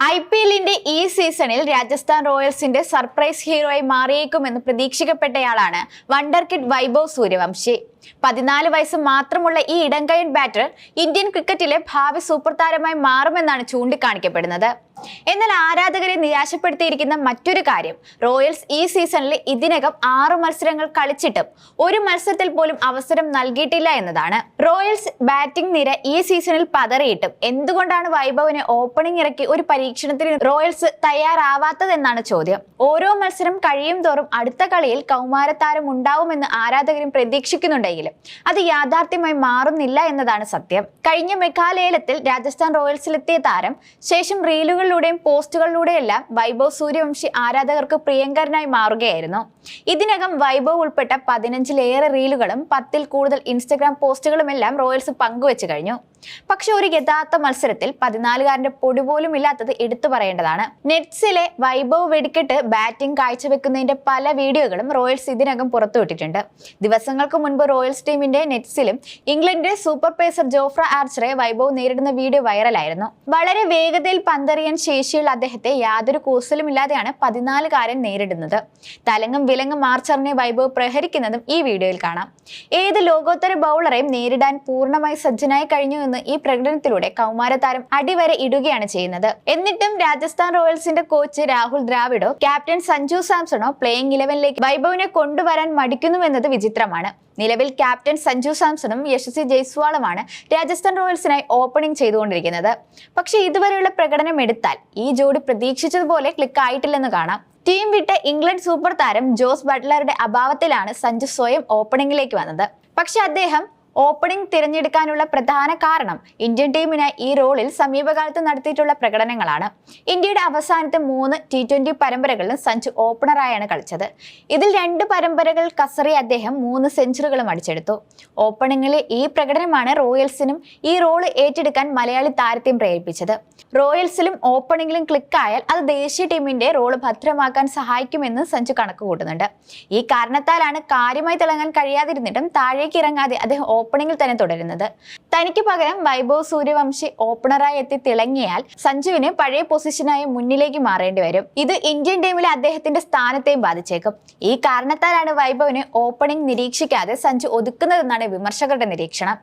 IPLന്റെ ഈ സീസണിൽ രാജസ്ഥാൻ റോയൽസിന്റെ സർപ്രൈസ് ഹീറോയായി മാറിയേക്കുമെന്ന് പ്രതീക്ഷിക്കപ്പെട്ടയാളാണ് വണ്ടർ കിഡ് വൈഭവ് സൂര്യവംശി. 14 വയസ്സ് മാത്രമുള്ള ഈ ഇടംകൈയൻ ബാറ്റർ ഇന്ത്യൻ ക്രിക്കറ്റിലെ ഭാവി സൂപ്പർ താരമായി മാറുമെന്നാണ് ചൂണ്ടിക്കാണിക്കപ്പെടുന്നത്. എന്നാൽ ആരാധകരെ നിരാശപ്പെടുത്തിയിരിക്കുന്ന മറ്റൊരു കാര്യം റോയൽസ് ഈ സീസണിൽ ഇതിനകം 6 മത്സരങ്ങൾ കളിച്ചിട്ടും ഒരു മത്സരത്തിൽ പോലും അവസരം നൽകിയിട്ടില്ല എന്നതാണ്. റോയൽസ് ബാറ്റിംഗ് നിര ഈ സീസണിൽ പതറിയിട്ടും എന്തുകൊണ്ടാണ് വൈഭവിനെ ഓപ്പണിംഗ് ഇറക്കി ഒരു പരീക്ഷണത്തിന് റോയൽസ് തയ്യാറാവാത്തതെന്നാണ് ചോദ്യം. ഓരോ മത്സരം കഴിയും തോറും അടുത്ത കളിയിൽ കൗമാരത്താരം ഉണ്ടാവുമെന്ന് ആരാധകരും പ്രതീക്ഷിക്കുന്നുണ്ടെങ്കിലും അത് യാഥാർത്ഥ്യമായി മാറുന്നില്ല എന്നതാണ് സത്യം. കഴിഞ്ഞ മെഗാലയലത്തിൽ രാജസ്ഥാൻ റോയൽസിലെത്തിയ താരം ശേഷം റീലുകളിലൂടെയും പോസ്റ്റുകളിലൂടെയെല്ലാം വൈഭവ് സൂര്യവംശി ആരാധകർക്ക് പ്രിയങ്കരനായി മാറുകയായിരുന്നു. ഇതിനകം വൈഭവ് ഉൾപ്പെട്ട 15-ലേറെ റീലുകളും 10-ൽ കൂടുതൽ ഇൻസ്റ്റഗ്രാം പോസ്റ്റുകളും എല്ലാം റോയൽസ് പങ്കുവെച്ചു കഴിഞ്ഞു. പക്ഷെ ഒരു യഥാർത്ഥ മത്സരത്തിൽ 14-കാരന്റെ പൊടി പോലും ഇല്ലാത്തത് എടുത്തു പറയേണ്ടതാണ്. നെറ്റ്സിലെ വൈഭവ് വെടിക്കെട്ട് ബാറ്റിംഗ് കാഴ്ചവെക്കുന്നതിന്റെ പല വീഡിയോകളും റോയൽസ് ഇതിനകം പുറത്തുവിട്ടിട്ടുണ്ട്. ദിവസങ്ങൾക്ക് മുൻപ് റോയൽസ് ടീമിന്റെ നെറ്റ്സിലും ഇംഗ്ലണ്ടിന്റെ സൂപ്പർ പേസർ ജോഫ്ര ആർച്ചറെ വൈഭവ് നേരിടുന്ന വീഡിയോ വൈറലായിരുന്നു. വളരെ വേഗതയിൽ പന്തെറിയാൻ ശേഷിയുള്ള അദ്ദേഹത്തെ യാതൊരു കൂസലുമില്ലാതെയാണ് 14-കാരൻ നേരിടുന്നത്. തലങ്ങും വിലങ്ങും ആർച്ചറിനെ വൈഭവ് പ്രഹരിക്കുന്നതും ഈ വീഡിയോയിൽ കാണാം. ഏത് ലോകോത്തര ബൗളറെയും നേരിടാൻ പൂർണ്ണമായി സജ്ജനായി കഴിഞ്ഞു എന്ന് ഈ പ്രകടനത്തിലൂടെ കൗമാരതാരം അടിവരെ ഇടുകയാണ് ചെയ്യുന്നത്. എന്നിട്ടും രാജസ്ഥാൻ റോയൽസിന്റെ കോച്ച് രാഹുൽ ദ്രാവിഡോ ക്യാപ്റ്റൻ സഞ്ജു സാംസണോ പ്ലേയിങ് 11ലേക്ക് വൈഭവിനെ കൊണ്ടുവരാൻ മടിക്കുന്നുവെന്നത് വിചിത്രമാണ്. നിലവിൽ ക്യാപ്റ്റൻ സഞ്ജു സാംസണും യശസ്വി ജയ്സ്വാളുമാണ് രാജസ്ഥാൻ റോയൽസിനായി ഓപ്പണിംഗ് ചെയ്തുകൊണ്ടിരിക്കുന്നത്. പക്ഷെ ഇതുവരെയുള്ള പ്രകടനം എടുത്താൽ ഈ ജോഡി പ്രതീക്ഷിച്ചതുപോലെ ക്ലിക്ക് ആയിട്ടില്ലെന്ന് കാണാം. ടീം വിട്ട് ഇംഗ്ലണ്ട് സൂപ്പർ താരം ജോസ് ബട്ട്ലറുടെ അഭാവത്തിലാണ് സഞ്ജു സ്വയം ഓപ്പണിംഗിലേക്ക് വന്നത്. പക്ഷെ അദ്ദേഹം ഓപ്പണിംഗ് തിരഞ്ഞെടുക്കാനുള്ള പ്രധാന കാരണം ഇന്ത്യൻ ടീമിനായി ഈ റോളിൽ സമീപകാലത്ത് നടത്തിയിട്ടുള്ള പ്രകടനങ്ങളാണ്. ഇന്ത്യയുടെ അവസാനത്തെ 3 T20 പരമ്പരകളിലും സഞ്ജു ഓപ്പണറായാണ് കളിച്ചത്. ഇതിൽ 2 പരമ്പരകൾ കസറി അദ്ദേഹം 3 സെഞ്ചുറികളും അടിച്ചെടുത്തു. ഓപ്പണിംഗിലെ ഈ പ്രകടനമാണ് റോയൽസിനും ഈ റോള് ഏറ്റെടുക്കാൻ മലയാളി താരത്തെയും പ്രേരിപ്പിച്ചത്. റോയൽസിലും ഓപ്പണിംഗിലും ക്ലിക്കായാൽ അത് ദേശീയ ടീമിന്റെ റോള് ഭദ്രമാക്കാൻ സഹായിക്കുമെന്ന് സഞ്ജു കണക്ക് കൂട്ടുന്നുണ്ട്. ഈ കാരണത്താലാണ് കാര്യമായി തിളങ്ങാൻ കഴിയാതിരുന്നിട്ടും താഴേക്ക് ഇറങ്ങാതെ അദ്ദേഹം ഓപ്പണിംഗിൽ തന്നെ തുടരുന്നത്. തനിക്ക് പകരം വൈഭവ് സൂര്യവംശി ഓപ്പണറായി എത്തി തിളങ്ങിയാൽ സഞ്ജുവിന് പഴയ പൊസിഷനായി മുന്നിലേക്ക് മാറേണ്ടി വരും. ഇത് ഇന്ത്യൻ ടീമിലെ അദ്ദേഹത്തിന്റെ സ്ഥാനത്തെയും ബാധിച്ചേക്കും. ഈ കാരണത്താലാണ് വൈഭവിനെ ഓപ്പണിംഗ് നിരീക്ഷിക്കാതെ സഞ്ജു ഒതുക്കുന്നതെന്നാണ് വിമർശകരുടെ നിരീക്ഷണം.